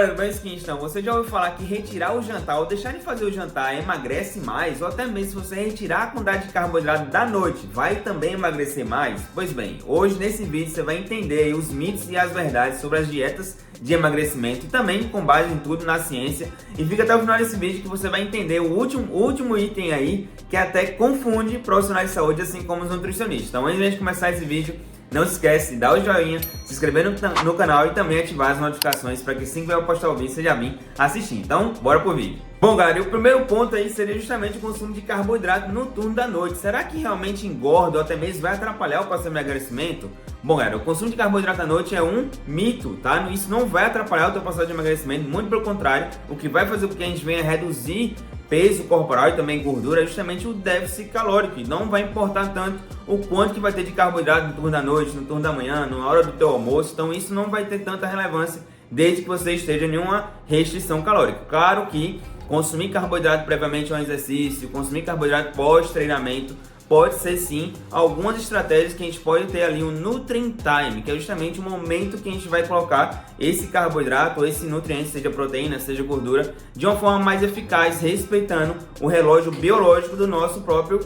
galera, bem seguinte, então, você já ouviu falar que retirar o jantar ou deixar de fazer o jantar emagrece mais? Ou até mesmo se você retirar a quantidade de carboidrato da noite, vai também emagrecer mais? Pois bem, hoje nesse vídeo você vai entender aí os mitos e as verdades sobre as dietas de emagrecimento e também com base em tudo na ciência. E fica até o final desse vídeo que você vai entender o último item aí que até confunde profissionais de saúde assim como os nutricionistas. Então antes de começar esse vídeo, não se esquece de dar o joinha, se inscrever no canal e também ativar as notificações para que assim que eu postar o vídeo, você já vir assistir. Então, bora pro vídeo. Bom, galera, e o primeiro ponto aí seria justamente o consumo de carboidrato no turno da noite. Será que realmente engorda ou até mesmo vai atrapalhar o processo de emagrecimento? Bom, galera, o consumo de carboidrato à noite é um mito, tá? Isso não vai atrapalhar o teu processo de emagrecimento, muito pelo contrário, o que vai fazer com que a gente venha reduzir peso corporal e também gordura é justamente o déficit calórico. Não vai importar tanto o quanto que vai ter de carboidrato no turno da noite, no turno da manhã, na hora do teu almoço. Então isso não vai ter tanta relevância desde que você esteja em uma restrição calórica. Claro que consumir carboidrato previamente ao exercício, consumir carboidrato pós-treinamento, pode ser sim algumas estratégias que a gente pode ter ali um Nutrient Time, que é justamente o momento que a gente vai colocar esse carboidrato ou esse nutriente, seja proteína, seja gordura, de uma forma mais eficaz, respeitando o relógio biológico do nosso próprio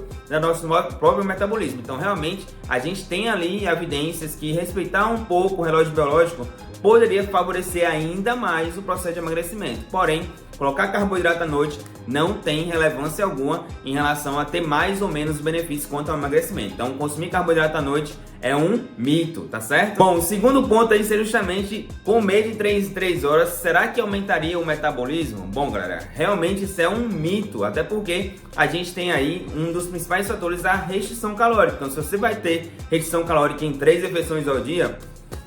metabolismo. Então realmente a gente tem ali evidências que respeitar um pouco o relógio biológico poderia favorecer ainda mais o processo de emagrecimento. Porém, colocar carboidrato à noite não tem relevância alguma em relação a ter mais ou menos benefícios quanto ao emagrecimento. Então, consumir carboidrato à noite é um mito, tá certo? Bom, o segundo ponto aí seria justamente comer de 3 em 3 horas. Será que aumentaria o metabolismo? Bom, galera, realmente isso é um mito, até porque a gente tem aí um dos principais fatores, a restrição calórica. Então, se você vai ter restrição calórica em 3 refeições ao dia,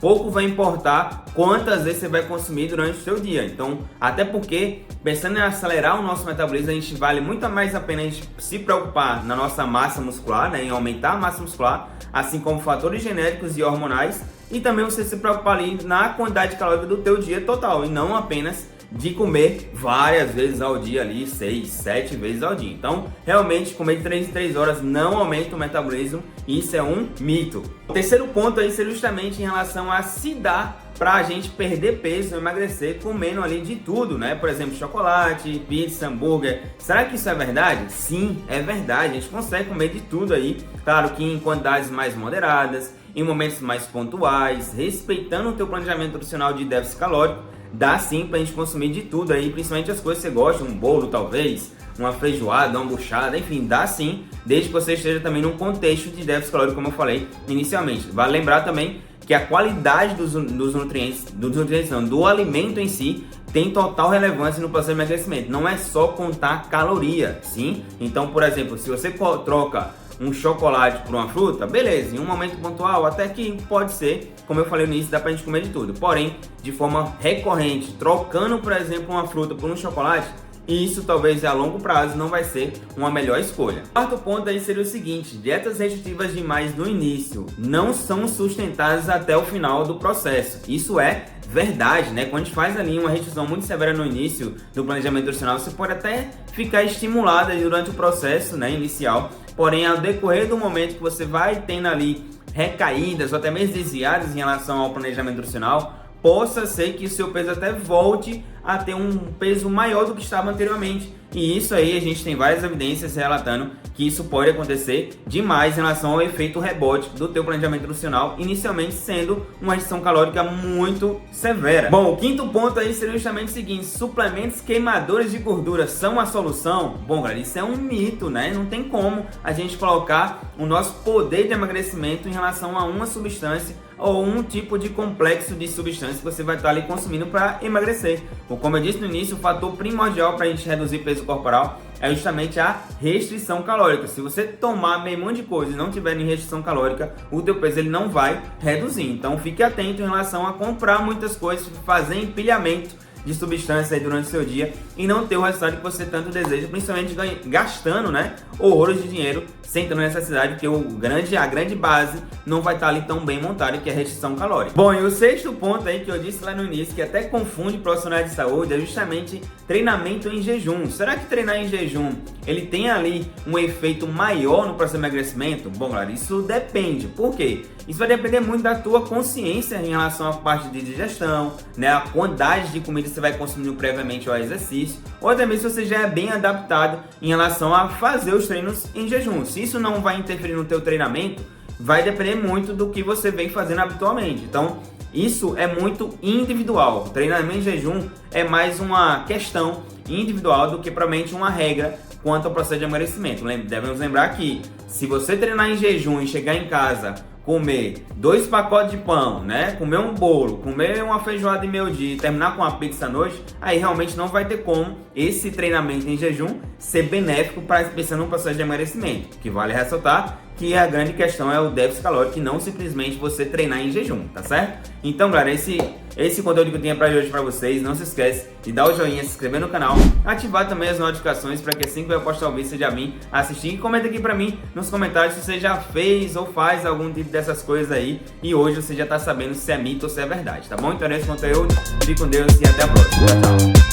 pouco vai importar quantas vezes você vai consumir durante o seu dia. Então, até porque, pensando em acelerar o nosso metabolismo, a gente vale muito mais a pena a gente se preocupar na nossa massa muscular, né, em aumentar a massa muscular, assim como fatores genéticos e hormonais, e também você se preocupar ali na quantidade calórica do teu dia total, e não apenas de comer várias vezes ao dia ali, 6, 7 vezes ao dia. Então, realmente, comer de 3 em 3 horas não aumenta o metabolismo, e isso é um mito. O terceiro ponto aí seria justamente em relação a se dar pra a gente perder peso, emagrecer, comendo ali de tudo, né? Por exemplo, chocolate, pizza, hambúrguer. Será que isso é verdade? Sim, é verdade. A gente consegue comer de tudo aí, claro que em quantidades mais moderadas, em momentos mais pontuais, respeitando o teu planejamento nutricional de déficit calórico. Dá sim pra gente consumir de tudo aí, principalmente as coisas que você gosta, um bolo talvez, uma feijoada, uma buchada, enfim, dá sim, desde que você esteja também num contexto de déficit calórico, como eu falei inicialmente. Vale lembrar também que a qualidade do alimento em si tem total relevância no processo de emagrecimento. Não é só contar caloria, sim? Então, por exemplo, se você troca um chocolate por uma fruta, beleza, em um momento pontual até que pode ser, como eu falei no início, dá pra gente comer de tudo. Porém, de forma recorrente, trocando, por exemplo, uma fruta por um chocolate, isso talvez a longo prazo não vai ser uma melhor escolha. O quarto ponto aí seria o seguinte: dietas restritivas demais no início não são sustentadas até o final do processo. Isso é verdade, né? Quando a gente faz ali uma restrição muito severa no início do planejamento nutricional, você pode até ficar estimulado durante o processo, né, inicial. Porém, ao decorrer do momento que você vai tendo ali recaídas ou até mesmo desviadas em relação ao planejamento nutricional, possa ser que o seu peso até volte a ter um peso maior do que estava anteriormente. E isso aí a gente tem várias evidências relatando que isso pode acontecer demais em relação ao efeito rebote do teu planejamento nutricional, inicialmente sendo uma restrição calórica muito severa. Bom, o quinto ponto aí seria justamente o seguinte: suplementos queimadores de gordura são a solução? Bom, galera, isso é um mito, né? Não tem como a gente colocar o nosso poder de emagrecimento em relação a uma substância ou um tipo de complexo de substâncias que você vai estar ali consumindo para emagrecer. Como eu disse no início, o fator primordial para a gente reduzir peso corporal é justamente a restrição calórica. Se você tomar meio monte de coisa e não tiver em restrição calórica, o teu peso ele não vai reduzir. Então fique atento em relação a comprar muitas coisas, fazer empilhamento de substâncias aí durante o seu dia e não ter o resultado que você tanto deseja, principalmente gastando, né, horrores de dinheiro sem ter necessidade, porque a grande base não vai estar ali tão bem montada, que é a restrição calórica. Bom, e o sexto ponto aí que eu disse lá no início, que até confunde profissionais de saúde, é justamente treinamento em jejum. Será que treinar em jejum, ele tem ali um efeito maior no processo de emagrecimento? Bom, galera, isso depende. Por quê? Isso vai depender muito da tua consciência em relação à parte de digestão, né, a quantidade de comida que você vai consumindo previamente ao exercício, ou até mesmo se você já é bem adaptado em relação a fazer os treinos em jejum. Se isso não vai interferir no teu treinamento, vai depender muito do que você vem fazendo habitualmente. Então, isso é muito individual. O treinamento em jejum é mais uma questão individual do que provavelmente uma regra quanto ao processo de emagrecimento. Devemos lembrar que se você treinar em jejum e chegar em casa, comer 2 pacotes de pão, né? Comer um bolo, comer uma feijoada de meio-dia e terminar com uma pizza à noite, aí realmente não vai ter como esse treinamento em jejum ser benéfico para pensando no processo de emagrecimento. O que vale ressaltar que a grande questão é o déficit calórico e não simplesmente você treinar em jejum, tá certo? Então, galera, esse conteúdo que eu tinha para hoje para vocês, não se esquece de dar o joinha, se inscrever no canal, ativar também as notificações para que assim que eu postar o vídeo você já vir assistir, e comenta aqui para mim nos comentários se você já fez ou faz algum tipo dessas coisas aí e hoje você já tá sabendo se é mito ou se é verdade, tá bom? Então é esse conteúdo, fique com Deus e até a próxima. Tchau, tchau.